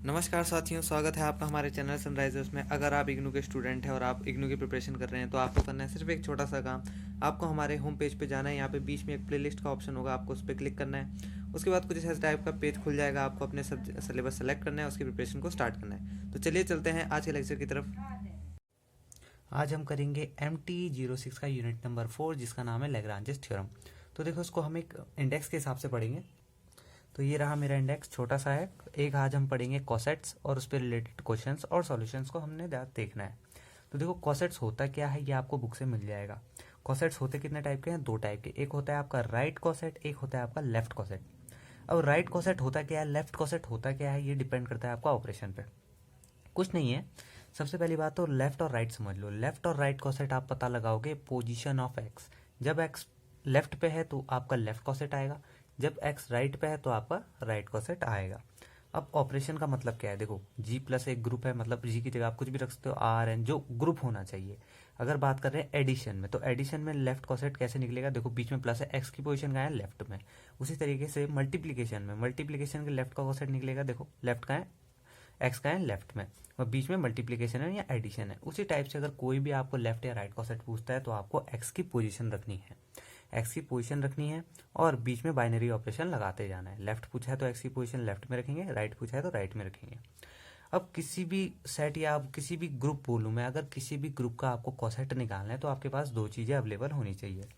नमस्कार साथियों, स्वागत है आपका हमारे चैनल सनराइजर्स में। अगर आप इग्नू के स्टूडेंट हैं और आप इग्नू की प्रिपरेशन कर रहे हैं तो आपको करना है सिर्फ एक छोटा सा काम। आपको हमारे होम पेज पे जाना है। यहाँ पे बीच में एक प्लेलिस्ट का ऑप्शन होगा, आपको उस पर क्लिक करना है। उसके बाद कुछ इस टाइप का पेज खुल जाएगा। आपको अपने सिलेबस सेलेक्ट करना है, उसकी प्रिपरेशन को स्टार्ट करना है। तो चलिए चलते हैं आज के लेक्चर की तरफ। आज हम करेंगे MT06 का यूनिट नंबर 4, जिसका नाम है लैग्रांजेस थ्योरम। तो देखो, इसको हम एक इंडेक्स के हिसाब से पढ़ेंगे। तो ये रहा मेरा इंडेक्स, छोटा सा है। एक आज हम पढ़ेंगे कॉसेट्स और उस पर रिलेटेड क्वेश्चंस और सॉल्यूशंस को हमने देखना है। तो देखो, कॉसेट्स होता क्या है, ये आपको बुक से मिल जाएगा। कॉसेट्स होते कितने टाइप के हैं? दो टाइप के। एक होता है आपका राइट कॉसेट, एक होता है आपका लेफ्ट कॉसेट। अब राइट कॉसेट होता क्या है, लेफ्ट कॉसेट होता क्या है, ये डिपेंड करता है आपका ऑपरेशन पे। कुछ नहीं है। सबसे पहली बात तो लेफ्ट और राइट समझ लो। लेफ्ट और राइट कॉसेट आप पता लगाओगे पोजीशन ऑफ एक्स। जब एक्स लेफ्ट पे है तो आपका लेफ्ट कॉसेट आएगा, जब एक्स राइट पे है तो आपका राइट कॉसेट आएगा। अब ऑपरेशन का मतलब क्या है? देखो, जी प्लस एक ग्रुप है, मतलब जी की जगह आप कुछ भी रख सकते हो, आर एन, जो ग्रुप होना चाहिए। अगर बात कर रहे हैं एडिशन में, तो एडिशन में लेफ्ट कॉसेट कैसे निकलेगा? देखो, बीच में प्लस है, एक्स की पोजीशन कहाँ है? लेफ्ट में। उसी तरीके से मल्टीप्लीकेशन के लेफ्ट का कॉसेट निकलेगा। देखो, लेफ्ट का है, एक्स का है लेफ्ट में, और बीच में मल्टीप्लीकेशन है या एडिशन है। उसी टाइप से अगर कोई भी आपको लेफ्ट या राइट कॉसेट पूछता है तो आपको एक्स की पोजीशन रखनी है। एक्स की पोजीशन रखनी है और बीच में बाइनरी ऑपरेशन लगाते जाना है। लेफ्ट पूछा है तो एक्स की पोजीशन लेफ्ट में रखेंगे, राइट पूछा है तो राइट में रखेंगे। अब किसी भी सेट या आप किसी भी ग्रुप बोलूँ मैं, अगर किसी भी ग्रुप का आपको कॉसेट निकालना है तो आपके पास दो चीज़ें अवेलेबल होनी चाहिए।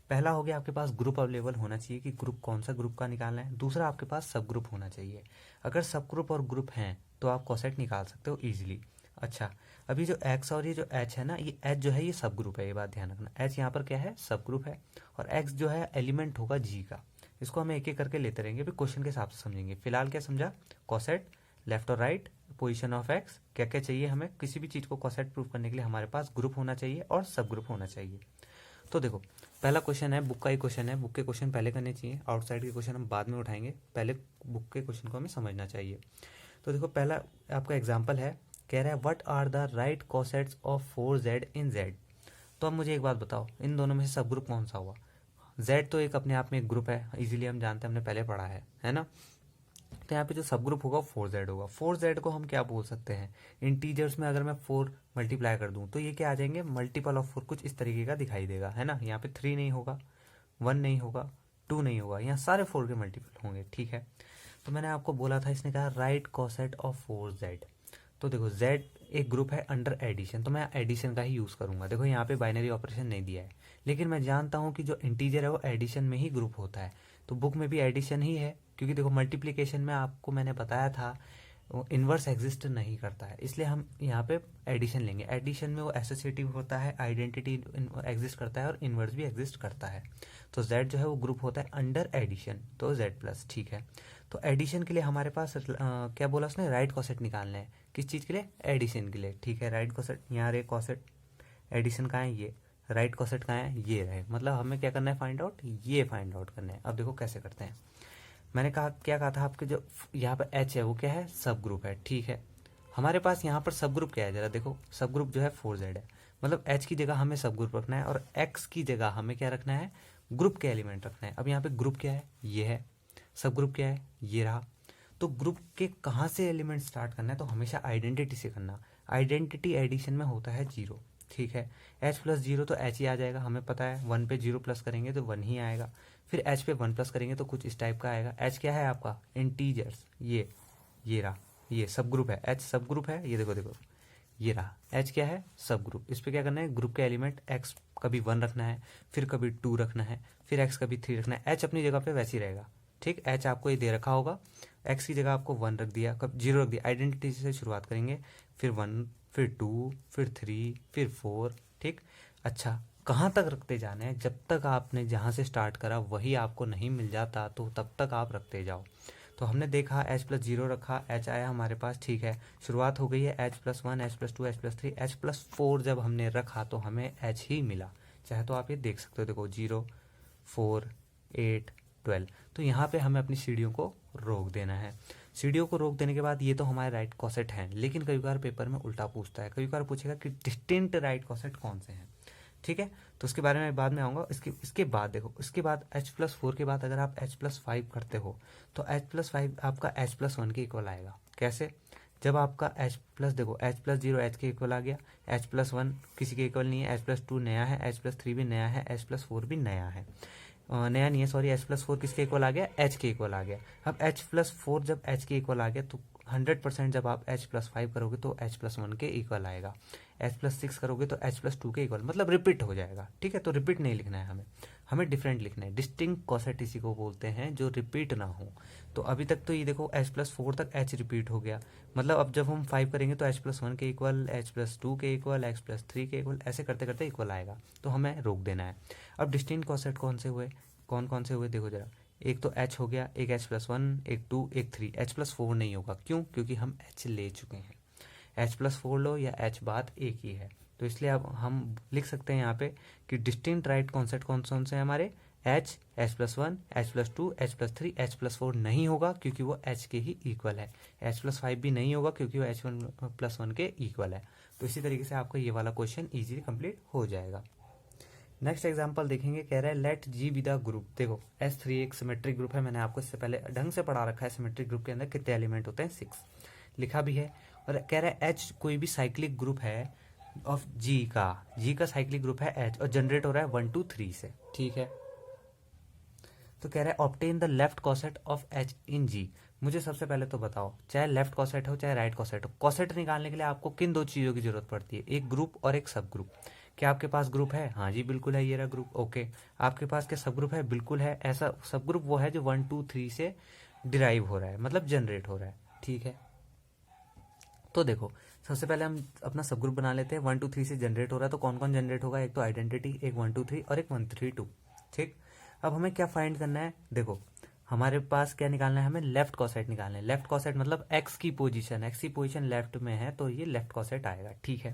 पहला हो गया, आपके पास ग्रुप अवेलेबल होना चाहिए कि ग्रुप कौन सा ग्रुप का निकालना है। दूसरा, आपके पास सब ग्रुप होना चाहिए। अगर सब ग्रुप और ग्रुप हैं तो आप कॉसेट निकाल सकते हो ईजिली। अच्छा, अभी जो एक्स और ये जो एच है ना, ये एच जो है ये सब ग्रुप है, ये बात ध्यान रखना। एच यहाँ पर क्या है? सब ग्रुप है। और एक्स जो है एलिमेंट होगा जी का। इसको हम एक एक करके लेते रहेंगे, फिर क्वेश्चन के हिसाब से समझेंगे। फिलहाल क्या समझा? कॉसेट, लेफ्ट और राइट, पोजीशन ऑफ एक्स, क्या क्या चाहिए हमें किसी भी चीज़ को कॉसेट प्रूफ करने के लिए? हमारे पास ग्रुप होना चाहिए और सब ग्रुप होना चाहिए। तो देखो, पहला क्वेश्चन है, बुक का ही क्वेश्चन है। बुक के क्वेश्चन पहले करने चाहिए, आउटसाइड के क्वेश्चन हम बाद में उठाएंगे। पहले बुक के क्वेश्चन को हमें समझना चाहिए। तो देखो, पहला आपका एग्जाम्पल है, कह रहा है what are the right cosets of 4z in z। तो अब मुझे एक बात बताओ, इन दोनों में से सब ग्रुप कौन सा हुआ? z तो एक अपने आप में एक ग्रुप है, इजीली हम जानते हैं, हमने पहले पढ़ा है ना। तो यहाँ पे जो सब ग्रुप होगा 4z होगा। 4z को हम क्या बोल सकते हैं? इंटीजर्स में अगर मैं 4 मल्टीप्लाई कर दूं तो ये क्या आ जाएंगे? मल्टीपल ऑफ 4 कुछ इस तरीके का दिखाई देगा, है ना। यहाँ पे 3 नहीं होगा, 1 नहीं होगा, 2 नहीं होगा, यहाँ सारे 4 के मल्टीपल होंगे, ठीक है। तो मैंने आपको बोला था, इसने कहा राइट कॉसेट ऑफ 4z। तो देखो, z एक ग्रुप है अंडर एडिशन, तो मैं एडिशन का ही यूज़ करूंगा। देखो, यहाँ पे बाइनरी ऑपरेशन नहीं दिया है, लेकिन मैं जानता हूँ कि जो इंटीजर है वो एडिशन में ही ग्रुप होता है। तो बुक में भी एडिशन ही है, क्योंकि देखो मल्टीप्लिकेशन में आपको मैंने बताया था इन्वर्स एग्जिस्ट नहीं करता है, इसलिए हम यहाँ पे एडिशन लेंगे। एडिशन में वो एसोसिएटिव होता है, आइडेंटिटी एग्जिस्ट करता है और इन्वर्स भी एग्जिस्ट करता है। तो z जो है वो ग्रुप होता है अंडर एडिशन, तो z प्लस, ठीक है। तो एडिशन के लिए हमारे पास क्या बोला उसने? राइट कॉसेट निकालना है। किस चीज़ के लिए? एडिशन के लिए, ठीक है। राइट कॉसेट, यहाँ रे कॉसेट, एडिशन कहाँ है? ये। राइट कॉसेट कहाँ है? ये रहे। मतलब हमें क्या करना है? फाइंड आउट, ये फाइंड आउट करना है। अब देखो कैसे करते हैं। मैंने कहा, क्या कहा था आपके, जो यहाँ पर एच है वो क्या है? सब ग्रुप है, ठीक है। हमारे पास यहाँ पर सब ग्रुप क्या है? जरा देखो, सब ग्रुप जो है 4z है। मतलब एच की जगह हमें सब ग्रुप रखना है और एक्स की जगह हमें क्या रखना है? ग्रुप के एलिमेंट रखना है। अब यहाँ पे ग्रुप क्या है? ये है। सब ग्रुप क्या है? ये रहा। तो ग्रुप के कहाँ से एलिमेंट स्टार्ट करना है? तो हमेशा आइडेंटिटी से करना। आइडेंटिटी एडिशन में होता है 0, ठीक है। एच प्लस 0 तो एच ही आ जाएगा, हमें पता है। 1 पे 0 प्लस करेंगे तो 1 ही आएगा। फिर एच पे 1 प्लस करेंगे तो कुछ इस टाइप का आएगा। एच क्या है आपका? इंटीजर्स, ये रहा। ये सब ग्रुप है, एच सब ग्रुप है। ये देखो देखो, ये रहा। एच क्या है? सब ग्रुप। इस पे क्या करना है? ग्रुप के एलिमेंट एक्स कभी 1 रखना है, फिर कभी 2 रखना है, फिर एक्स कभी 3 रखना है। एच अपनी जगह पे वैसे ही रहेगा, ठीक। एच आपको ये दे रखा होगा, एक्स की जगह आपको 1 रख दिया, कब 0 रख दिया। आइडेंटिटी से शुरुआत करेंगे, फिर 1, फिर 2, फिर 3, फिर 4, ठीक। अच्छा, कहाँ तक रखते जाना है? जब तक आपने जहाँ से स्टार्ट करा वही आपको नहीं मिल जाता तो तब तक आप रखते जाओ। तो हमने देखा एच प्लस 0 रखा, एच आया हमारे पास, ठीक है। शुरुआत हो गई है H plus 1, H plus 2, H plus 3, H plus 4 जब हमने रखा तो हमें एच ही मिला। चाहे तो आप ये देख सकते हो, देखो 0, 4, 8, 12। तो यहाँ पे हमें अपनी सीढ़ियों को रोक देना है। सीढ़ियों को रोक देने के बाद ये तो हमारे राइट कॉसेट हैं, लेकिन कई बार पेपर में उल्टा पूछता है। कई बार पूछेगा कि डिस्टिंक्ट राइट कॉसेट कौन से हैं, ठीक है। तो उसके बारे में बाद में आऊँगा। इसके बाद देखो, इसके बाद एच प्लस 4 के बाद अगर आप एच प्लस 5 करते हो तो एच प्लस 5 आपका एच प्लस 1 के इक्वल आएगा। कैसे? जब आपका H प्लस, देखो H प्लस 0 H के इक्वल आ गया, H प्लस 1 किसी के इक्वल नहीं है, H प्लस 2 नया है, H प्लस 3 भी नया है, H प्लस 4 भी नया है, नया नहीं है सॉरी, H प्लस 4 किसके इक्वल आ गया? H के इक्वल आ गया। अब H प्लस 4 जब H के इक्वल आ गया तो 100% जब आप H प्लस 5 करोगे तो H प्लस 1 के इक्वल आएगा, H प्लस 6 करोगे तो H प्लस 2 के इक्वल, मतलब रिपीट हो जाएगा। ठीक है, तो रिपीट नहीं लिखना है हमें, हमें डिफरेंट लिखना है। डिस्टिंक्ट कॉसेट इसी को बोलते हैं जो रिपीट ना हो। तो अभी तक तो ये देखो H प्लस 4 तक H रिपीट हो गया, मतलब अब जब हम 5 करेंगे तो H प्लस 1 के इक्वल, H प्लस 2 के इक्वल, H प्लस 3 के इक्वल, ऐसे करते करते इक्वल आएगा, तो हमें रोक देना है। अब डिस्टिंक्ट कॉसेट कौन से हुए, कौन कौन से हुए देखो जरा, एक तो H हो गया, एक H प्लस 1, एक 2, एक 3, H प्लस 4 नहीं होगा, क्यों? क्योंकि हम H ले चुके हैं। H प्लस 4 लो या H बात एक ही है, तो इसलिए अब हम लिख सकते हैं यहाँ पे कि डिस्टिंक्ट राइट कॉन्सेप्ट कौन कौन से हैं हमारे, H, H plus 1, H plus 2, H plus 3, H plus 4 नहीं होगा क्योंकि वो H के ही इक्वल है, H प्लस 5 भी नहीं होगा क्योंकि वो H1 प्लस 1 के इक्वल है। तो इसी तरीके से आपका ये वाला क्वेश्चन ईजिली कंप्लीट हो जाएगा। नेक्स्ट एग्जांपल देखेंगे, कह रहा है let G be the group. देखो S3 एक सिमेट्रिक ग्रुप है, मैंने आपको इससे पहले ढंग से पढ़ा रखा है सिमेट्रिक ग्रुप के अंदर कितने एलिमेंट होते हैं, 6 लिखा भी है। और कह रहा है H कोई भी साइक्लिक ग्रुप है ऑफ G का साइक्लिक ग्रुप है H और जनरेट हो रहा है 1 2 3 से। ठीक है, तो कह रहा है obtain the left coset of H in G। मुझे सबसे पहले तो बताओ, चाहे लेफ्ट कॉसेट हो चाहे राइट कॉसेट हो, कॉसेट निकालने के लिए आपको किन दो चीज़ों की जरूरत पड़ती है, एक ग्रुप और एक सब ग्रुप। क्या आपके पास ग्रुप है? हाँ जी बिल्कुल है, ये रहा ग्रुप। ओके, आपके पास क्या सब ग्रुप है? बिल्कुल है। ऐसा सब ग्रुप वो है जो 1 2 3 से डिराइव हो रहा है, मतलब जनरेट हो रहा है। ठीक है, तो देखो सबसे पहले हम अपना सब ग्रुप बना लेते हैं। 1 2 3 से जनरेट हो रहा है, तो कौन कौन जनरेट होगा, एक तो आइडेंटिटी, एक 1 2 3 और एक 1 3 2। ठीक, अब हमें क्या फाइंड करना है, देखो हमारे पास क्या निकालना है, हमें लेफ्ट कॉसेट निकालना है। लेफ्ट कॉसेट मतलब एक्स की पोजीशन लेफ्ट में है तो ये लेफ्ट कॉसेट आएगा। ठीक है,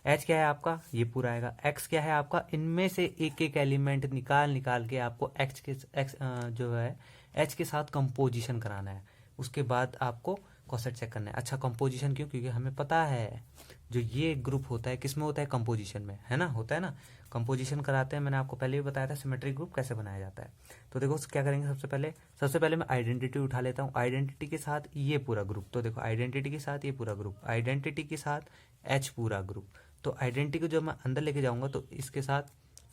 एच क्या है आपका, ये पूरा आएगा। एक्स क्या है आपका, इनमें से एक एक एलिमेंट निकाल निकाल के आपको एक्स जो है एच के साथ कंपोजिशन कराना है, उसके बाद आपको कॉसेट चेक करना है। अच्छा कंपोजिशन क्यों, क्योंकि हमें पता है जो ये ग्रुप होता है किस में होता है, कंपोजिशन में, है ना, होता है ना, कंपोजिशन कराते हैं। मैंने आपको पहले भी बताया था सिमेट्रिक ग्रुप कैसे बनाया जाता है। तो देखो क्या करेंगे, सबसे पहले मैं आइडेंटिटी उठा लेता हूँ, आइडेंटिटी के साथ ये पूरा ग्रुप। तो देखो आइडेंटिटी के साथ ये पूरा ग्रुप, आइडेंटिटी के साथ एच पूरा ग्रुप। तो आइडेंटिटी को जब मैं अंदर लेके जाऊंगा तो इसके साथ,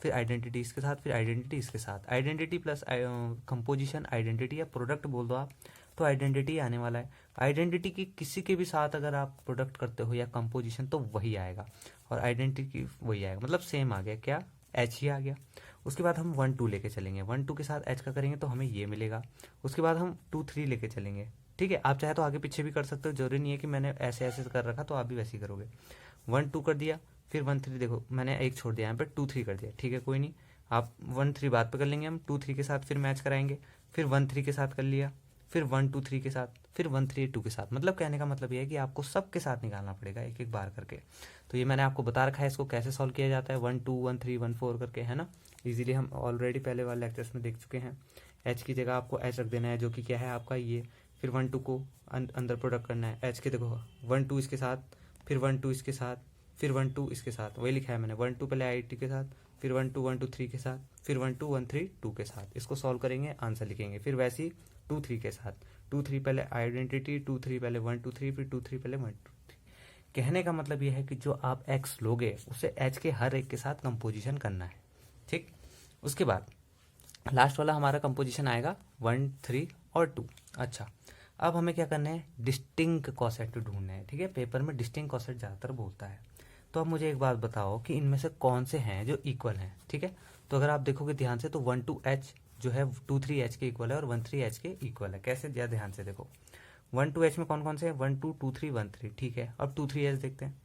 फिर आइडेंटिटी इसके साथ, फिर आइडेंटिटी इसके साथ, आइडेंटिटी प्लस कंपोजिशन आइडेंटिटी या प्रोडक्ट बोल दो आप, तो आइडेंटिटी आने वाला है। आइडेंटिटी की किसी के भी साथ अगर आप प्रोडक्ट करते हो या कंपोजिशन तो वही आएगा, और आइडेंटिटी वही आएगा, मतलब सेम आ गया, क्या एच ही आ गया। उसके बाद हम 1 2 लेके चलेंगे, 1 2 के साथ एच का करेंगे तो हमें ये मिलेगा। उसके बाद हम 2 3 लेके चलेंगे। ठीक है, आप चाहे तो आगे पीछे भी कर सकते हो, जरूरी नहीं है कि मैंने ऐसे ऐसे कर रखा तो आप भी वैसे ही करोगे। 1 2 कर दिया, फिर 1 3, देखो मैंने एक छोड़ दिया यहाँ पे, 2 3 कर दिया। ठीक है, कोई नहीं, आप 1 3 बाद पे कर लेंगे, हम 2 3 के साथ फिर मैच कराएंगे, फिर 1 3 के साथ कर लिया, फिर 1 2 3 के साथ, फिर 1 3 2 के साथ। मतलब कहने का मतलब ये है कि आपको सबके साथ निकालना पड़ेगा एक एक बार करके। तो ये मैंने आपको बता रखा है इसको कैसे सॉल्व किया जाता है, 1 2 1 3 1 4 करके, है ना। इजीली हम ऑलरेडी पहले वाले लेक्चर्स में देख चुके हैं। एच की जगह आपको एच रख देना है, जो कि क्या है आपका ये, फिर 1 2 को अंदर प्रोडक्ट करना है। एच के देखो 1 2 इसके साथ, फिर 1 2 इसके साथ, फिर 1 2 इसके साथ, वही लिखा है मैंने, 1 2 पहले आई टी के साथ, फिर 1 2 1 2 3 के साथ, फिर 1 2 1 3 2 के साथ। इसको सॉल्व करेंगे, आंसर लिखेंगे। फिर वैसे ही 2 3 के साथ, 2 3 पहले आइडेंटिटी, 2 3 पहले 1 2 3, फिर 2 3 पहले 1 2 3। कहने का मतलब यह है कि जो आप एक्स लोगे उसे एच के हर एक के साथ कंपोजिशन करना है। ठीक, उसके बाद लास्ट वाला हमारा कंपोजिशन आएगा 1 3 और 2। अच्छा, अब हमें क्या करना है, डिस्टिंक्ट कॉसेट ढूंढना है। ठीक है, पेपर में डिस्टिंक्ट कॉसेट ज़्यादातर बोलता है। तो अब मुझे एक बात बताओ कि इनमें से कौन से हैं जो इक्वल हैं। ठीक है, तो अगर आप देखोगे ध्यान से तो 1 2 एच जो है 2 3 एच के इक्वल है और 1 3 एच के इक्वल है। कैसे दिया, ध्यान से देखो, 1 2 एच में कौन कौन से हैं, 1 2 2 3 1 3। ठीक है, अब 2 3 एच देखते हैं।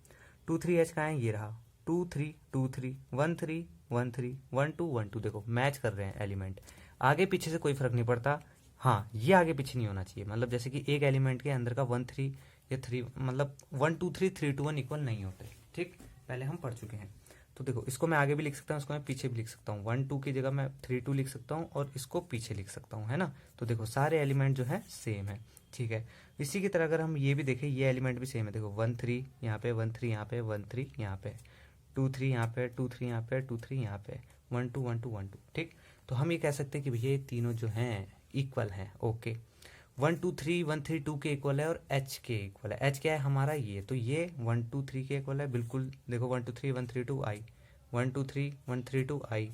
2 3 एच कहाँ है, ये रहा, 2 3 2 3 1 3 1 3 1 2 1 2। देखो मैच कर रहे हैं एलिमेंट, आगे पीछे से कोई फर्क नहीं पड़ता। हाँ, ये आगे पीछे नहीं होना चाहिए, मतलब जैसे कि एक एलिमेंट के अंदर का 1 3 या 3, मतलब 1 2 3 3 2 1 इक्वल नहीं होते। ठीक, पहले हम पढ़ चुके हैं। तो देखो इसको मैं आगे भी लिख सकता हूँ, इसको मैं पीछे भी लिख सकता हूँ, 1 2 की जगह मैं 3 2 लिख सकता हूँ और इसको पीछे लिख सकता हूँ, है ना। तो देखो सारे एलिमेंट जो है सेम है। ठीक है, इसी की तरह अगर हम ये भी देखें, ये एलिमेंट भी सेम है। देखो 1 3 यहाँ पे, 1 3 यहाँ पे, 1 3 यहाँ पे, 2 3 यहाँ पे, 2 3 यहाँ पे, 2 3 यहाँ पे, 1 2 1 2 1 2। ठीक, तो हम ये कह सकते हैं कि भैया ये तीनों जो हैं इक्वल हैं। ओके, 1 2 3 1 3 2 के इक्वल है और h के इक्वल है। h क्या है हमारा ये, तो ये 1 2 3 के इक्वल है बिल्कुल। देखो 1 2 3 1 3 2 i, 1 2 3 1 3 2 i,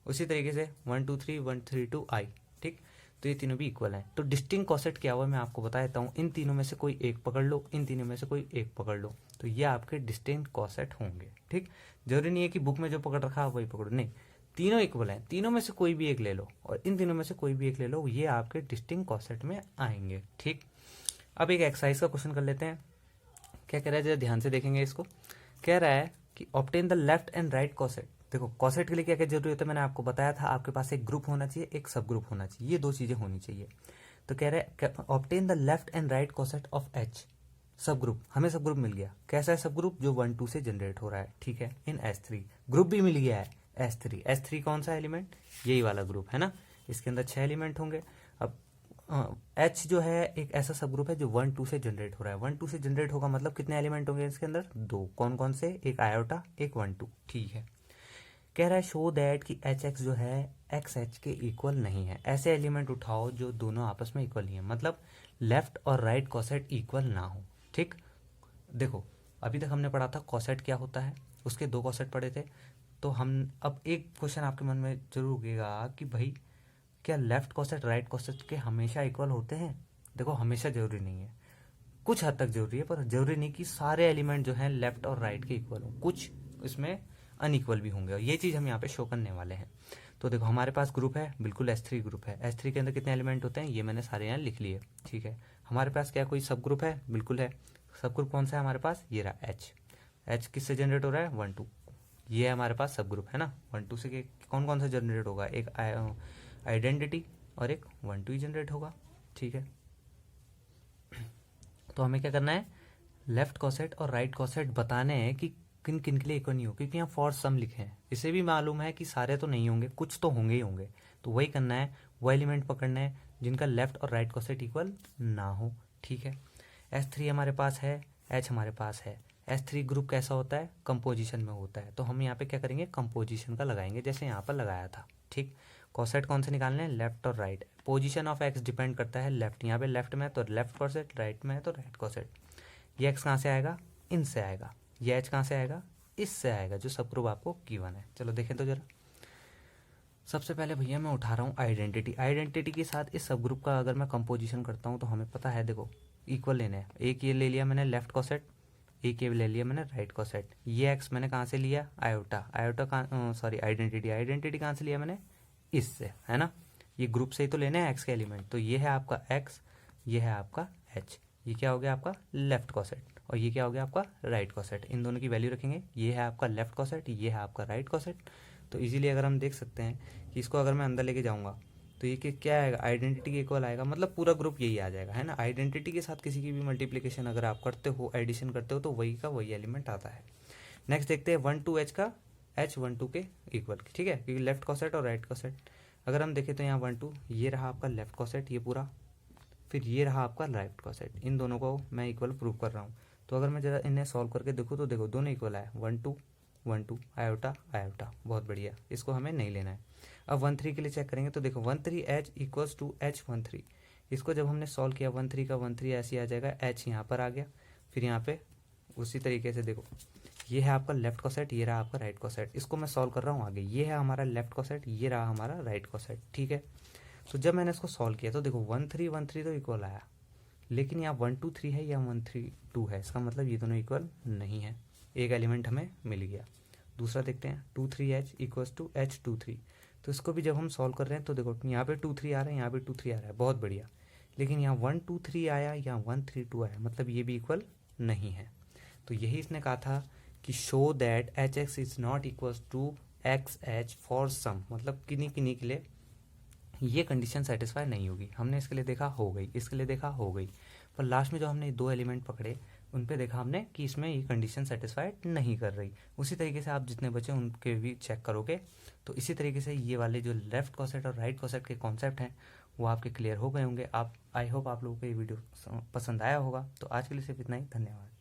उसी तरीके से 1 2 3 1 3 2 i। ठीक, तो ये तीनों भी इक्वल हैं। तो डिस्टिंक्ट कॉसेट क्या हुआ मैं आपको बता देता हूँ। इन तीनों में से कोई एक पकड़ लो, इन तीनों में से कोई एक पकड़ लो, तो ये आपके डिस्टिंक्ट कॉसेट होंगे। ठीक, जरूरी नहीं है कि बुक में जो पकड़ रखा है वही पकड़ो, नहीं, तीनों इक्वल हैं, तीनों में से कोई भी एक ले लो और इन तीनों में से कोई भी एक ले लो, ये आपके डिस्टिंक्ट कॉसेट में आएंगे। ठीक, अब एक एक्सरसाइज का क्वेश्चन कर लेते हैं। क्या कह रहा है जरा ध्यान से देखेंगे इसको। कह रहा है कि obtain the left and right कॉसेट। देखो कॉसेट के लिए क्या क्या जरूरी होता है, मैंने आपको बताया था, आपके पास एक ग्रुप होना चाहिए, एक सब ग्रुप होना चाहिए, ये दो चीजें होनी चाहिए। तो कह रहे हैं obtain the left and right कॉसेट of H सब ग्रुप। हमें सब ग्रुप मिल गया। कैसा है सब ग्रुप, जो 1 2 से जनरेट हो रहा है। ठीक है, इन S3 ग्रुप भी मिल गया है S3। S3 कौन सा एलिमेंट, यही वाला ग्रुप है ना, इसके अंदर 6 एलिमेंट होंगे। अब H जो है एक ऐसा सब ग्रुप है जो 1 2 से जनरेट हो रहा है। 1 2 से जनरेट होगा मतलब कितने एलिमेंट होंगे इसके अंदर, दो। कौन कौन से, एक आयोटा, एक 1 2। ठीक है, कह रहा है शो दैट कि HX जो है XH के इक्वल नहीं है। ऐसे एलिमेंट उठाओ जो दोनों आपस में इक्वल नहीं है, मतलब लेफ्ट और राइट कॉसेट इक्वल ना हो। ठीक, देखो अभी तक हमने पढ़ा था कॉसेट क्या होता है, उसके दो कॉसेट पढ़े थे। तो हम अब एक क्वेश्चन आपके मन में जरूर उगेगा कि भाई क्या लेफ्ट कॉसेट राइट कॉसेट के हमेशा इक्वल होते हैं। देखो हमेशा जरूरी नहीं है, कुछ हद तक जरूरी है, पर जरूरी नहीं कि सारे एलिमेंट जो हैं लेफ्ट और राइट के इक्वल हो, कुछ इसमें अनइक्वल भी होंगे और ये चीज़ हम यहाँ पे शो करने वाले हैं। तो देखो हमारे पास ग्रुप है, बिल्कुल S3 ग्रुप है। S3 के अंदर कितने एलिमेंट होते हैं, ये मैंने सारे यहाँ लिख लिए। ठीक है, हमारे पास क्या कोई सब ग्रुप है, बिल्कुल है। सब ग्रुप कौन सा है हमारे पास, ये रहा H। H किससे जनरेट हो रहा है, 1 2। ये है हमारे पास सब ग्रुप है ना। 1 2 से कौन कौन सा जनरेट होगा, एक आइडेंटिटी और एक 1 2 ही जनरेट होगा। ठीक है, तो हमें क्या करना है, लेफ्ट कॉसेट और राइट कॉसेट बताने हैं कि किन किन के लिए इक्वल नहीं हो, क्योंकि यहाँ फॉर सम लिखे हैं। इसे भी मालूम है कि सारे तो नहीं होंगे, कुछ तो होंगे ही होंगे। तो वही करना है, वो एलिमेंट पकड़ना है जिनका लेफ्ट और राइट कॉसेट इक्वल ना हो। ठीक है, S3 हमारे पास है, H हमारे पास है। S3 ग्रुप कैसा होता है, कंपोजिशन में होता है। तो हम यहाँ पे क्या करेंगे, कंपोजिशन का लगाएंगे, जैसे यहाँ पर लगाया था। ठीक, कॉसेट कौन से निकालने हैं, लेफ्ट और right. Position of x depend करता है लेफ्ट, यहाँ पे लेफ्ट में है तो लेफ्ट कॉसेट, राइट में है तो राइट कॉसेट। ये एक्स कहाँ से आएगा, इनसे आएगा। ये एच कहाँ से आएगा, इससे आएगा, जो सब ग्रुप आपको गिवन है। चलो देखें तो जरा। सबसे पहले भैया मैं उठा रहा हूँ आइडेंटिटी। आइडेंटिटी के साथ इस सब ग्रुप का अगर मैं कंपोजिशन करता हूँ तो हमें पता है, देखो इक्वल लेने हैं। एक ये ले लिया मैंने लेफ्ट कॉसेट, एक ये ले लिया मैंने राइट कॉसेट। ये एक्स मैंने कहाँ से लिया, आयोटा। आयोटा कहाँ, सॉरी आइडेंटिटी, आइडेंटिटी कहाँ से लिया मैंने, इससे, है ना। ये ग्रुप से ही तो लेने हैं एक्स के एलिमेंट। तो ये है आपका एक्स, ये है आपका एच। ये क्या हो गया आपका लेफ्ट कॉसेट और ये क्या हो गया आपका राइट कॉसेट। इन दोनों की वैल्यू रखेंगे, ये है आपका लेफ्ट कॉसेट, ये है आपका राइट कॉसेट। तो इजीली अगर हम देख सकते हैं कि इसको अगर मैं अंदर लेके जाऊंगा तो ये क्या आएगा, आइडेंटिटी के इक्वल आएगा, मतलब पूरा ग्रुप यही आ जाएगा, है ना। आइडेंटिटी के साथ किसी की भी मल्टीप्लिकेशन अगर आप करते हो, एडिशन करते हो, तो वही का वही एलिमेंट आता है। नेक्स्ट देखते हैं 1 2 H का H 1 2 के इक्वल। ठीक है, क्योंकि लेफ्ट कॉसेट और राइट कॉसेट अगर हम देखें तो यहाँ 1 2, ये रहा आपका लेफ्ट कॉसेट ये पूरा, फिर ये रहा आपका राइट कॉसेट। इन दोनों को मैं इक्वल प्रूव कर रहा हूँ। तो अगर मैं जरा इन्हें सॉल्व करके देखूँ तो देखो दोनों इक्वल आए, 1 2 1 2, आयोटा आयोटा, बहुत बढ़िया। इसको हमें नहीं लेना है। अब 1 3 के लिए चेक करेंगे तो देखो 1 3 H इक्वल्स टू H 1 3। इसको जब हमने सॉल्व किया 1 3 का 1 3 ऐसे ही आ जाएगा, H यहाँ पर आ गया, फिर यहाँ पे उसी तरीके से देखो ये है आपका लेफ्ट कॉसेट, ये रहा आपका राइट कॉसेट। इसको मैं सॉल्व कर रहा हूँ आगे, ये है हमारा लेफ्ट कॉसेट, ये रहा हमारा राइट कॉसेट। ठीक है, तो जब मैंने इसको सॉल्व किया तो देखो 1 3 तो इक्वल आया, लेकिन यहाँ 1 2 3 है या 1 3 2 है, इसका मतलब ये दोनों इक्वल नहीं है। एक एलिमेंट हमें मिल गया। दूसरा देखते हैं 2 3 H इक्वल्स टू H 2 3। तो इसको भी जब हम सॉल्व कर रहे हैं तो देखो यहाँ पे 2 3 आ रहा है, यहाँ पे 2 3 आ रहा है, बहुत बढ़िया। लेकिन यहाँ 1 2 3 आया, यहाँ 1 3 2 आया, मतलब ये भी इक्वल नहीं है। तो यही इसने कहा था कि show that HX is not equals to XH for some, मतलब किन्हीं किन्हीं के लिए ये कंडीशन सेटिस्फाई नहीं होगी। हमने इसके लिए देखा हो गई, इसके लिए देखा हो गई, पर लास्ट में जो हमने दो एलिमेंट पकड़े उन पे देखा हमने कि इसमें ये कंडीशन सेटिस्फाइड नहीं कर रही। उसी तरीके से आप जितने बचे उनके भी चेक करोगे तो इसी तरीके से ये वाले जो लेफ्ट कॉसेट और राइट कॉसेट के कॉन्सेप्ट हैं वो आपके क्लियर हो गए होंगे। आप आई होप आप लोगों को ये वीडियो पसंद आया होगा। तो आज के लिए सिर्फ इतना ही, धन्यवाद।